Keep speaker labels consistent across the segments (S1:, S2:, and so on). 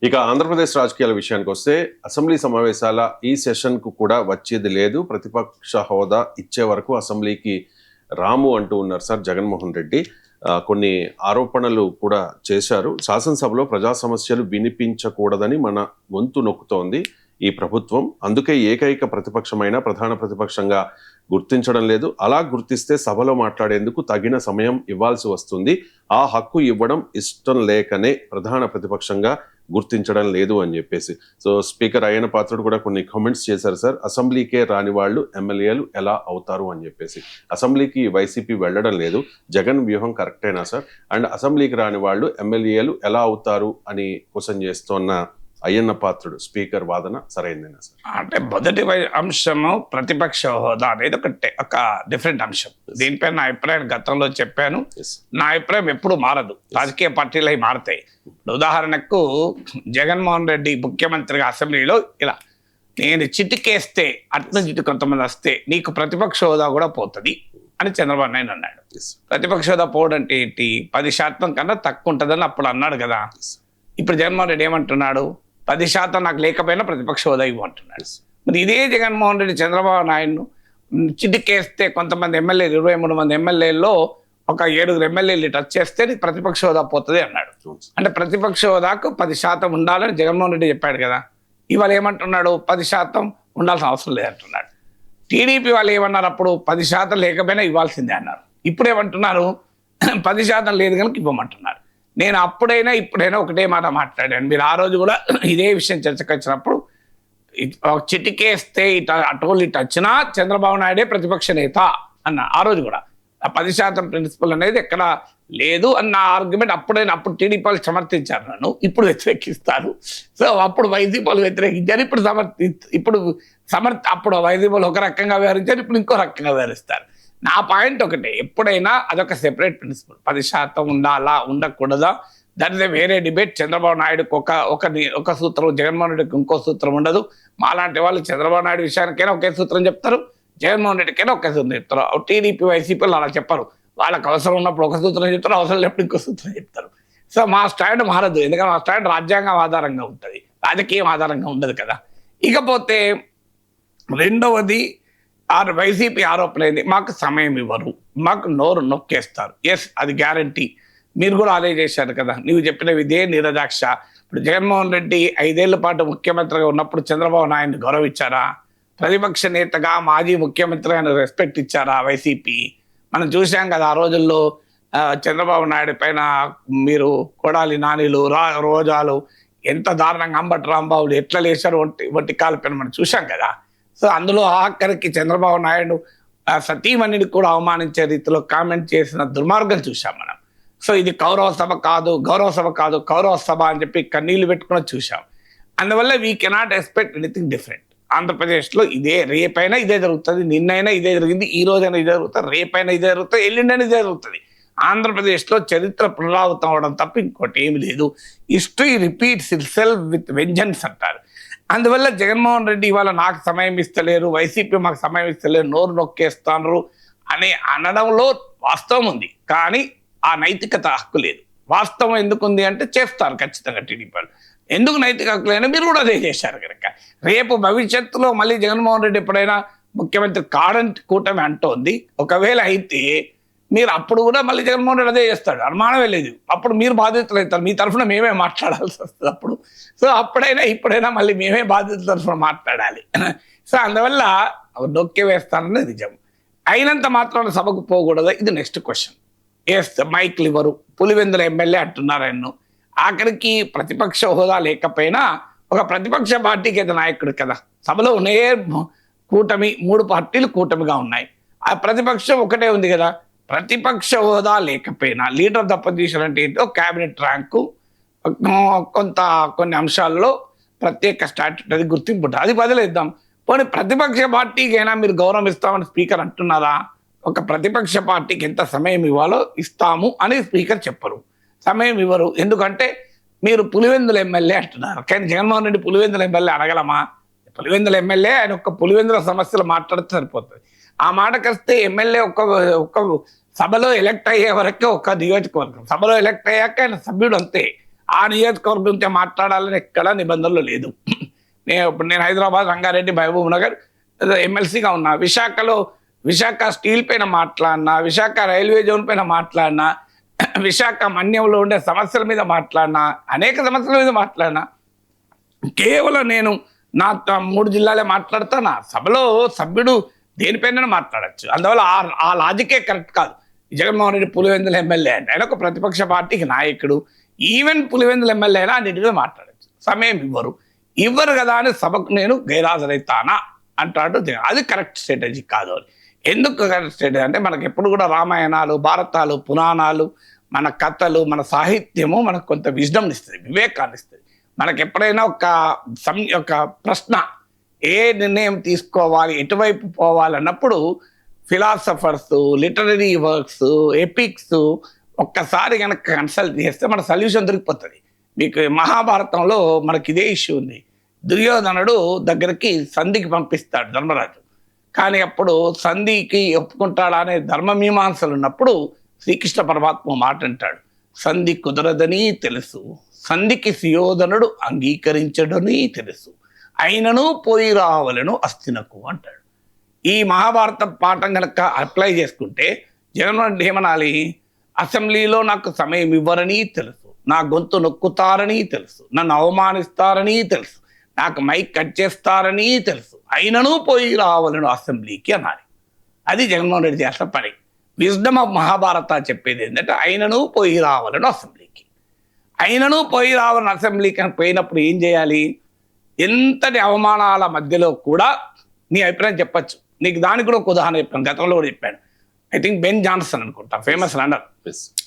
S1: ఇక ఆంధ్రప్రదేశ్ రాజకీయాల విషయానికి వస్తే అసెంబ్లీ సమావేశాల ఈ సెషన్కు కూడా వచ్చేది లేదు. ప్రతిపక్ష హోదా ఇచ్చే వరకు అసెంబ్లీకి రాము అంటూ ఉన్నారు సార్ జగన్మోహన్ రెడ్డి. కొన్ని ఆరోపణలు కూడా చేశారు. శాసనసభలో ప్రజా సమస్యలు వినిపించకూడదని మన గొంతు నొక్కుతోంది ఈ ప్రభుత్వం. అందుకే ఏకైక ప్రతిపక్షమైన ప్రధాన ప్రతిపక్షంగా గుర్తించడం లేదు. అలా గుర్తిస్తే సభలో మాట్లాడేందుకు తగిన సమయం ఇవ్వాల్సి వస్తుంది. ఆ హక్కు ఇవ్వడం ఇష్టం లేకనే ప్రధాన ప్రతిపక్షంగా గుర్తించడం లేదు అని చెప్పేసి. సో స్పీకర్ అయ్యన్న పాత్రుడు కూడా కొన్ని కామెంట్స్ చేశారు సార్. అసెంబ్లీకే రాని వాళ్ళు ఎమ్మెల్యేలు ఎలా అవుతారు అని చెప్పేసి. అసెంబ్లీకి వైసీపీ వెళ్ళడం లేదు, జగన్ వ్యూహం కరెక్టేనా సార్? అండ్ అసెంబ్లీకి రాని వాళ్ళు ఎమ్మెల్యేలు ఎలా అవుతారు అని క్వశ్చన్ చేస్తున్న అయ్యన్న పాత్రుడు స్పీకర్ వాదన సరైందేనా సార్?
S2: అంటే మొదటి అంశము ప్రతిపక్ష హోదా అనేది ఒక డిఫరెంట్ అంశం. దీనిపై నా అభిప్రాయం గతంలో చెప్పాను. నా అభిప్రాయం ఎప్పుడు మారదు, రాజకీయ పార్టీలు అవి మారుతాయి. ఉదాహరణకు జగన్మోహన్ రెడ్డి ముఖ్యమంత్రిగా అసెంబ్లీలో ఇలా నేను చిటికేస్తే అట్ల చిటి కొంతమంది వస్తే నీకు ప్రతిపక్ష హోదా కూడా పోతుంది అని చంద్రబాబు నాయుడు అన్నాడు. ప్రతిపక్ష హోదా పోవడం అంటే ఏంటి? 10% కన్నా తక్కువ ఉంటుందని అప్పుడు అన్నాడు కదా. ఇప్పుడు జగన్మోహన్ రెడ్డి ఏమంటున్నాడు? 10% నాకు లేకపోయినా ప్రతిపక్ష హోదా ఇవ్వమంటున్నాడు. మరి ఇదే జగన్మోహన్ రెడ్డి చంద్రబాబు నాయుడును చిటికేస్తే కొంతమంది ఎమ్మెల్యేలు 23 మంది ఎమ్మెల్యేల్లో ఒక 7 ఎమ్మెల్యేలు టచ్ చేస్తే నీకు ప్రతిపక్ష హోదా పోతుంది అన్నాడు. అంటే ప్రతిపక్ష హోదాకు 10% ఉండాలని జగన్మోహన్ రెడ్డి చెప్పాడు కదా. ఇవాళ ఏమంటున్నాడు? 10% ఉండాల్సిన అవసరం లేదంటున్నాడు. టీడీపీ వాళ్ళు ఏమన్నారు? అప్పుడు 10% లేకపోయినా ఇవ్వాల్సిందే అన్నారు. ఇప్పుడు ఏమంటున్నారు? 10% లేదు కనుక ఇవ్వమంటున్నారు. నేను అప్పుడైనా ఇప్పుడైనా ఒకటే మాట మాట్లాడాను. మీరు ఆ రోజు కూడా ఇదే విషయం చర్చకు వచ్చినప్పుడు చిటికేస్తే అటోళ్ళు ఇటు వచ్చినా చంద్రబాబు నాయుడే ప్రతిపక్ష నేత అన్న. ఆ రోజు కూడా ఆ 10% ప్రిన్సిపల్ అనేది ఎక్కడ లేదు అన్న ఆర్గ్యుమెంట్ అప్పుడు టీడీపీ వాళ్ళు సమర్థించారు, నన్ను ఇప్పుడు వ్యతిరేకిస్తారు. సో అప్పుడు వైసీపీ వాళ్ళు వ్యతిరేకించారు, ఇప్పుడు అప్పుడు వైసీపీ వాళ్ళు ఒక రకంగా వ్యవహరించారు, ఇప్పుడు ఇంకో రకంగా వ్యవహరిస్తారు. నా పాయింట్ ఒకటే, ఎప్పుడైనా అదొక సెపరేట్ ప్రిన్సిపల్. 10% ఉండాలా ఉండకూడదా దట్ ఇస్ వేరే డిబేట్. చంద్రబాబు నాయుడుకి ఒక సూత్రం, జగన్మోహన్ రెడ్డికి ఇంకో సూత్రం ఉండదు. మాలాంటి వాళ్ళు చంద్రబాబు నాయుడు విషయానికైనా ఒకే సూత్రం చెప్తారు, జగన్మోహన్ రెడ్డికైనా ఒకే సూత్రం చెప్తారు. టీడీపీ వైసీపీలు అలా చెప్పరు. వాళ్ళకి అవసరం ఉన్నప్పుడు ఒక సూత్రం చెప్తారు, అవసరం లేనప్పుడు ఇంకో సూత్రం చెప్తారు. సో మా స్టాండ్ మారదు, ఎందుకంటే మా స్టాండ్ రాజ్యాంగం ఆధారంగా ఉంటుంది, రాజకీయం ఆధారంగా ఉండదు కదా. ఇకపోతే రెండవది వైసీపీ ఆరోపణ ఏంది? మాకు సమయం ఇవ్వరు, మాకు నోరు నొక్కేస్తారు. ఎస్, అది గ్యారంటీ. మీరు కూడా అదే చేశారు కదా. నీవు చెప్పినవి ఇదే నిరదాక్ష. ఇప్పుడు జగన్మోహన్ రెడ్డి 5 ఏళ్ల పాటు ముఖ్యమంత్రిగా ఉన్నప్పుడు చంద్రబాబు నాయుడిని గౌరవించారా? ప్రతిపక్ష నేతగా మాజీ ముఖ్యమంత్రిగా రెస్పెక్ట్ ఇచ్చారా వైసీపీ? మనం చూసాం కదా ఆ రోజుల్లో చంద్రబాబు నాయుడు పైన మీరు కొడాలి నానిలు, రోజాలు ఎంత దారుణంగా, అంబటి రాంబాబులు ఎట్లా లేచారు ఒంటి కాలు పైన మనం చూసాం కదా. సో అందులో ఆఖరికి చంద్రబాబు నాయుడు సతీమణిని కూడా అవమానించే రీతిలో కామెంట్ చేసిన దుర్మార్గం చూసాం మనం. సో ఇది కౌరవ సభ కాదు, కౌరవ సభ అని చెప్పి కన్నీళ్లు పెట్టుకుని చూసాం. అందువల్ల we cannot expect anything different. ఆంధ్రప్రదేశ్లో ఇదే, రేపైనా ఇదే జరుగుతుంది, నిన్నైనా ఇదే జరిగింది, ఈ రోజైనా ఇదే జరుగుతుంది, రేపైనా ఇదే జరుగుతుంది, ఎల్లుండైనా ఇదే జరుగుతుంది. ఆంధ్రప్రదేశ్లో చరిత్ర పునరావృతం అవడం తప్ప ఇంకోటి ఏమి లేదు. History repeats it self with vengeance అంటారు. అందువల్ల జగన్మోహన్ రెడ్డి ఇవాళ నాకు సమయం ఇస్తలేరు, వైసీపీ మాకు సమయం ఇస్తలేరు, నోరు నొక్కేస్తాను అని అనడంలో వాస్తవం ఉంది, కానీ ఆ నైతికత హక్కు లేదు. వాస్తవం ఎందుకు ఉంది అంటే చేస్తారు ఖచ్చితంగా టీడీపీ వాళ్ళు. ఎందుకు నైతిక హక్కు లేని మీరు కూడా అదే చేశారు కనుక రేపు భవిష్యత్తులో మళ్ళీ జగన్మోహన్ రెడ్డి ఎప్పుడైనా ముఖ్యమంత్రి కాడంటి కూటమి అంటోంది, ఒకవేళ అయితే మీరు అప్పుడు కూడా మళ్ళీ జగన్మోహన్ రెడ్డి అదే చేస్తాడు, అనుమానమే లేదు. అప్పుడు మీరు బాధితులు అవుతారు, మీ తరఫున మేమే మాట్లాడాల్సి వస్తుంది అప్పుడు. సో అప్పుడైనా ఇప్పుడైనా మళ్ళీ మేమే బాధితుల తరఫున మాట్లాడాలి. సో అందువల్ల నొక్కి వేస్తానని నిజం. అయినంత మాత్రం సభకు పోకూడదు, ఇది నెక్స్ట్ క్వశ్చన్. ఎస్, మైక్లు ఇవ్వరు, పులివెందుల ఎమ్మెల్యే అంటున్నారు ఆయన. ఆఖరికి ప్రతిపక్ష హోదా లేకపోయినా ఒక ప్రతిపక్ష పార్టీకి అయితే నాయకుడు కదా. సభలో ఉన్నే కూటమి, 3 పార్టీలు కూటమిగా ఉన్నాయి, ఆ ప్రతిపక్షం ఒకటే ఉంది కదా. ప్రతిపక్ష హోదా లేకపోయినా లీడర్ ఆఫ్ ద పొజిషన్ అంటే ఏంటో క్యాబినెట్ ర్యాంకు, కొన్ని అంశాల్లో ప్రత్యేక స్టాట్యూటరీ గుర్తింపు ఉంటుంది, అది బదిలేద్దాం. పోనీ ప్రతిపక్ష పార్టీకి అయినా మీరు గౌరవం ఇస్తామని స్పీకర్ అంటున్నారా? ఒక ప్రతిపక్ష పార్టీకి ఎంత సమయం ఇవ్వాలో ఇస్తాము అని స్పీకర్ చెప్పరు, సమయం ఇవ్వరు. ఎందుకంటే మీరు పులివెందుల ఎమ్మెల్యే అంటున్నారు, కానీ జగన్మోహన్ రెడ్డి పులివెందుల ఎమ్మెల్యే అడగలమా? పులివెందుల ఎమ్మెల్యే ఆయన ఒక్క పులివెందుల సమస్యలు మాట్లాడితే సరిపోతుంది. ఆ మాటకు వస్తే ఎమ్మెల్యే ఒక్క సభలో ఎలక్ట్ అయ్యే వరకే ఒక నియోజకవర్గం, సభలో ఎలక్ట్ అయ్యాక ఆయన సభ్యుడు అంతే. ఆ నియోజకవర్గం గురించి మాట్లాడాలని ఎక్కడ నిబంధనలు లేదు. నేను హైదరాబాద్, రంగారెడ్డి, మహబూబ్ నగర్ ఎమ్మెల్సీగా ఉన్నా. విశాఖ స్టీల్ పైన మాట్లాడినా, విశాఖ రైల్వే జోన్ పైన మాట్లాడినా, విశాఖ మన్యంలో ఉండే సమస్యల మీద మాట్లాడినా, అనేక సమస్యల మీద మాట్లాడినా. కేవలం నేను నా 3 జిల్లాలే మాట్లాడతా. నా సభలో సభ్యుడు దేనిపైన మాట్లాడచ్చు. అందువల్ల ఆ లాజికే కరెక్ట్ కాదు. జగన్మోహన్ రెడ్డి పులివెందుల ఎమ్మెల్యే అంటే ఆయన ఒక ప్రతిపక్ష పార్టీకి నాయకుడు. ఈవెన్ పులివెందుల ఎమ్మెల్యే అయినా అన్నిటి మీద మాట్లాడచ్చు. సమయం ఇవ్వరు కదా అని సభకు నేను గైరాజరైతానా అంటాడు. అది కరెక్ట్ స్ట్రాటజీ కాదు అని. ఎందుకు కరెక్ట్ స్ట్రాటజీ అంటే మనకు ఎప్పుడు కూడా రామాయణాలు, భారతాలు, పురాణాలు, మన కథలు, మన సాహిత్యము మనకు కొంత విజ్డమ్ని ఇస్తుంది, వివేకాన్ని ఇస్తుంది. మనకు ఎప్పుడైనా ఒక ప్రశ్న, ఏ నిర్ణయం తీసుకోవాలి, ఎటువైపు పోవాలన్నప్పుడు ఫిలాసఫర్స్, లిటరరీ వర్క్స్, ఎపిక్స్ ఒక్కసారి కనుక కన్సల్ట్ చేస్తే మన సొల్యూషన్ దొరికిపోతుంది. మీకు మహాభారతంలో మనకి ఇదే ఇష్యూ ఉంది. దుర్యోధనుడు దగ్గరికి సంధికి పంపిస్తాడు ధర్మరాజు. కానీ అప్పుడు సంధికి ఒప్పుకుంటాడా అనే ధర్మమీమాంసలు ఉన్నప్పుడు శ్రీకృష్ణ పరమాత్మ మాట అంటాడు, సంధి కుదరదని తెలుసు, సంధికి సుయోధనుడు అంగీకరించడని తెలుసు, అయినను పోయి రావలను అస్థినకు అంటాడు. ఈ మహాభారత పాఠం కనుక అప్లై చేసుకుంటే జగన్మోహన్ రెడ్డి ఏమనాలి, అసెంబ్లీలో నాకు సమయం ఇవ్వరని తెలుసు, నా గొంతు నొక్కుతారని తెలుసు, నన్ను అవమానిస్తారని తెలుసు, నాకు మైక్ కట్ చేస్తారని తెలుసు, అయినను పోయి రావాలను అసెంబ్లీకి అనాలి. అది జగన్మోహన్ రెడ్డి చేసిన పని. విజ్డమ్ ఆఫ్ మహాభారత చెప్పేది ఏంటంటే అయినను పోయి రావాలను అసెంబ్లీకి. అయినను పోయి రావాలని అసెంబ్లీకి అని పోయినప్పుడు ఏం చేయాలి, ఎంతటి అవమానాల మధ్యలో కూడా నీ అభిప్రాయం చెప్పచ్చు. నీకు దానికి కూడా ఒక ఉదాహరణ చెప్పాను, గతంలో కూడా చెప్పాను. ఐ థింక్ బెన్ జాన్సన్ అనుకుంటా, ఫేమస్ రన్నర్.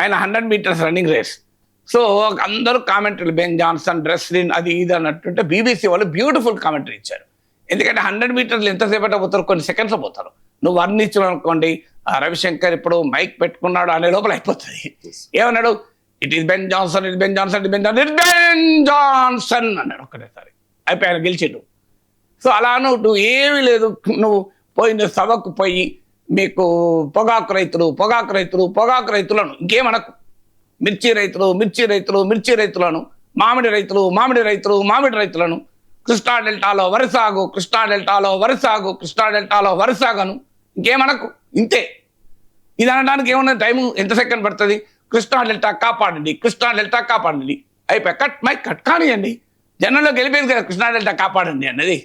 S2: ఆయన 100 మీటర్స్ రన్నింగ్ రేస్. సో అందరూ కామెంటరీలు, బెన్ జాన్సన్ డ్రెస్లిన్ అది ఇది అన్నట్టుంటే బీబీసీ వాళ్ళు బ్యూటిఫుల్ కామెంటరీ ఇచ్చారు. ఎందుకంటే 100 మీటర్లు ఎంతసేపట్లో పోతారు, కొన్ని సెకండ్స్లో పోతారు. నువ్వు వర్ణించడం అనుకోండి, రవిశంకర్ ఇప్పుడు మైక్ పెట్టుకున్నాడు అనే లోపల అయిపోతుంది. ఏమన్నాడు, it is Ben Johnson, it Ben Johnson, it Ben Johnson, it Ben Johnson అన్నాడు ఒక్కటేసారి. అయిపోయి ఆయన గెలిచిండు. సో అలా నువ్వు ఏమీ లేదు, నువ్వు పోయిన సభకు పోయి మీకు పొగాకు రైతులను ఇంకేమనకు, మిర్చి రైతులను, మామిడి రైతులను, కృష్ణా డెల్టాలో వరిసాగను ఇంకేమనకు. ఇంతే. ఇది అనడానికి ఏమన్నా టైము ఎంత సెకండ్ పడుతుంది? కృష్ణా డెల్టా కాపాడండి అయిపోయి కట్ మైక్ కట్ కానివ్వండి. జనంలోకి వెళ్ళిపోయింది కదా కృష్ణా డెల్టా కాపాడండి అన్నది.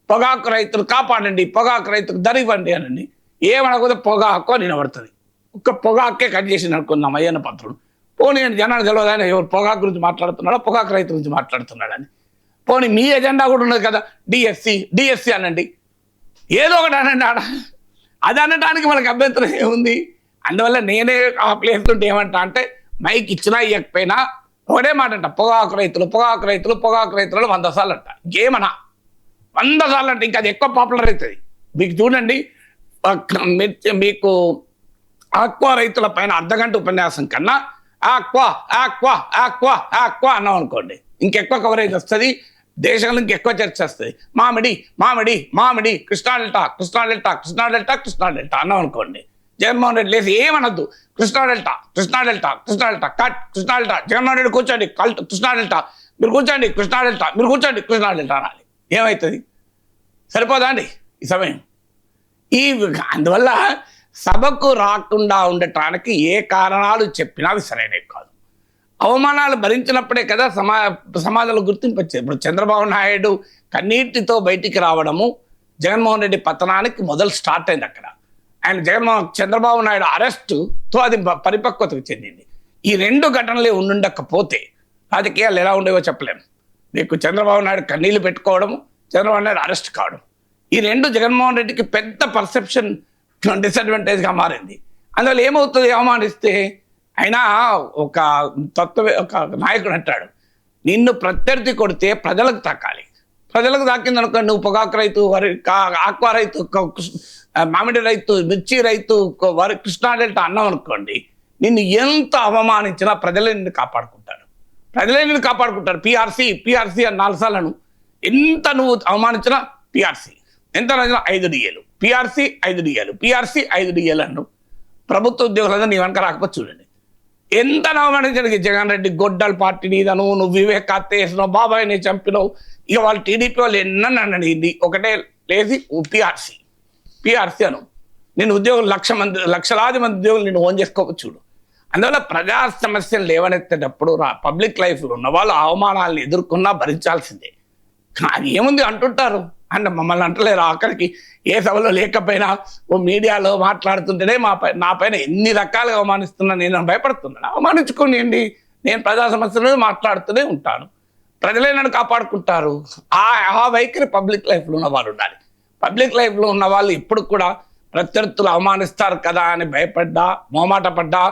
S2: పొగాకు రైతులు కాపాడండి, పొగాకు రైతుకు ధర ఇవ్వండి అనండి. ఏమనకపోతే పొగాకు అని వినబడుతుంది. ఒక్క పొగాకే కట్ చేసి అనుకున్నాం అయ్యన్న పత్రుడు. పోనీ జనాలు తెలియదు ఎవరు పొగాకు గురించి మాట్లాడుతున్నాడో, పొగాకు రైతు గురించి మాట్లాడుతున్నాడని. పోనీ మీ ఎజెండా కూడా ఉన్నది కదా, డిఎస్సి అనండి, ఏదో ఒకటి అనండి. అది అనడానికి మనకు అభ్యంతరం ఏముంది? అందువల్ల నేనే ఆ ప్లేస్ ఉంటే ఏమంటా అంటే, మైక్ ఇచ్చినా ఇవ్వకపోయినా ఒకటే మాట అంట, పొగాకు రైతులను 100 సార్లు అంట. ఇంకేమన్నా 100 సార్లు అంటే ఇంకా అది ఎక్కువ పాపులర్ అవుతుంది. మీకు చూడండి, మీకు ఆక్వా రైతుల పైన అర్ధగంట ఉపన్యాసం కన్నా ఆక్వా అన్నాం అనుకోండి, ఇంకెక్కువ కవరేజ్ వస్తుంది, దేశంలో ఇంకెక్కువ చర్చ వస్తుంది. మామిడి కృష్ణా డెల్టా అన్నాం అనుకోండి, జగన్మోహన్ రెడ్డి లేసి ఏమనొద్దు, కృష్ణా డెల్టా జగన్మోహన్ రెడ్డి కూర్చోండి, కృష్ణా డెల్టా మీరు కూర్చోండి కృష్ణా డెల్టా అనాలి. ఏమవుతుంది? సరిపోదా అండి ఈ సమయం? అందువల్ల సభకు రాకుండా ఉండటానికి ఏ కారణాలు చెప్పినా అవి సరైనవి కాదు. అవమానాలు భరించినప్పుడే కదా సమాజంలో గుర్తింపు వచ్చేది. ఇప్పుడు చంద్రబాబు నాయుడు కన్నీటితో బయటికి రావడము జగన్మోహన్ రెడ్డి పతనానికి మొదలు స్టార్ట్ అయింది. అక్కడ చంద్రబాబు నాయుడు అరెస్టుతో అది పరిపక్వతకు చెందింది. ఈ 2 ఘటనలే ఉండుండకపోతే రాజకీయాలు ఎలా ఉండేవో చెప్పలేము. మీకు చంద్రబాబు నాయుడు కన్నీళ్లు పెట్టుకోవడము, చంద్రబాబు నాయుడు అరెస్ట్ కావడం, ఈ 2 జగన్మోహన్ రెడ్డికి పెద్ద పర్సెప్షన్ డిసడ్వాంటేజ్గా మారింది. అందువల్ల ఏమవుతుంది, అవమానిస్తే అయినా ఒక నాయకుడు అంటాడు, నిన్ను ప్రత్యర్థి కొడితే ప్రజలకు తాకాలి. ప్రజలకు తాకింది అనుకో, నువ్వు పొగాకు రైతు, ఆక్వా రైతు, మామిడి రైతు, మిర్చి రైతు, కృష్ణా డెల్టా అన్నాం అనుకోండి, నిన్ను ఎంత అవమానించినా ప్రజలే నిన్ను కాపాడుకుంటారు. పిఆర్సీ అని 4 సార్లను ఎంత నువ్వు అవమానించినా పిఆర్సీ ఎంత 5 DAలు, పిఆర్సీ 5 DAలు అన్ను ప్రభుత్వ ఉద్యోగులందరూ నీ వెనక రాకపోతే చూడండి. ఎంత అవమానించడానికి జగన్ రెడ్డి గొడ్డల పార్టీ నీదను, నువ్వు వివేక్ హత్య చేసినావు, బాబాయ్ని చంపినావు. ఇక వాళ్ళు టీడీపీ వాళ్ళు ఎన్ననండి ఒకటే లేచి పిఆర్సీ అను. నేను ఉద్యోగులు లక్షలాది మంది ఉద్యోగులు నేను ఓన్ చేసుకోవచ్చు చూడు. అందువల్ల ప్రజా సమస్యలు లేవనెత్తేటప్పుడు పబ్లిక్ లైఫ్లో ఉన్న వాళ్ళు అవమానాలను ఎదుర్కొన్నా భరించాల్సిందే. అది ఏముంది అంటుంటారు అంటే మమ్మల్ని అంటలేరు. ఆఖరికి ఏ సభలో లేకపోయినా ఓ మీడియాలో మాట్లాడుతుంటేనే నా పైన ఎన్ని రకాలుగా అవమానిస్తున్నా నేను భయపడుతున్నాను. అవమానించుకోండి, నేను ప్రజా సమస్యలను మాట్లాడుతూనే ఉంటాను. ప్రజలే నన్ను కాపాడుకుంటారు. ఆ వైఖరి పబ్లిక్ లైఫ్లో ఉన్న వాళ్ళు ఉండాలి. పబ్లిక్ లైఫ్లో ఉన్న వాళ్ళు ఇప్పుడు కూడా ప్రత్యర్థులు అవమానిస్తారు కదా అని భయపడ్డా, మోమాట పడ్డా,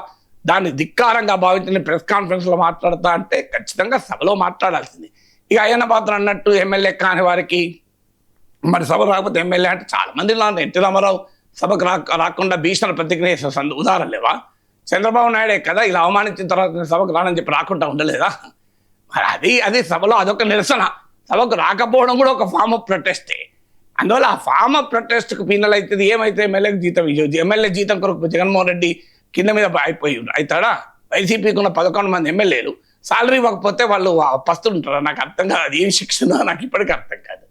S2: దాన్ని ధిక్కారంగా భావించిన ప్రెస్ కాన్ఫరెన్స్లో మాట్లాడతా అంటే ఖచ్చితంగా సభలో మాట్లాడాల్సింది. ఇక అయ్యన్న పాత్ర అన్నట్టు ఎమ్మెల్యే కాని వారికి మరి సభ రాకపోతే ఎమ్మెల్యే అంటే చాలా మంది ఎన్టీ రామారావు సభకు రాకుండా భీషణ ప్రతిజ్ఞ చేసిన ఉదాహరణ లేవా? చంద్రబాబు నాయుడే కదా ఇలా అవమానించిన తర్వాత నేను సభకు రానని చెప్పి రాకుండా ఉండలేదా? మరి అది సభలో అదొక నిరసన. సభకు రాకపోవడం కూడా ఒక ఫామ్ ఆఫ్ ప్రొటెస్టే. అందువల్ల ఆ ఫామ్ ఆఫ్ ప్రొటెస్ట్కు పిన్నలు అవుతుంది. ఏమైతే ఎమ్మెల్యేకి జీతం ఎమ్మెల్యే జీతం కొరకు జగన్మోహన్ రెడ్డి కింద మీద అయిపోయి అవుతాడా? వైసీపీకి ఉన్న 11 మంది ఎమ్మెల్యేలు సాలరీ ఇవ్వకపోతే వాళ్ళు పస్తులు ఉంటారా? నాకు అర్థం కాదు. అది ఏం శిక్షణ నాకు ఇప్పటికీ అర్థం కాదు.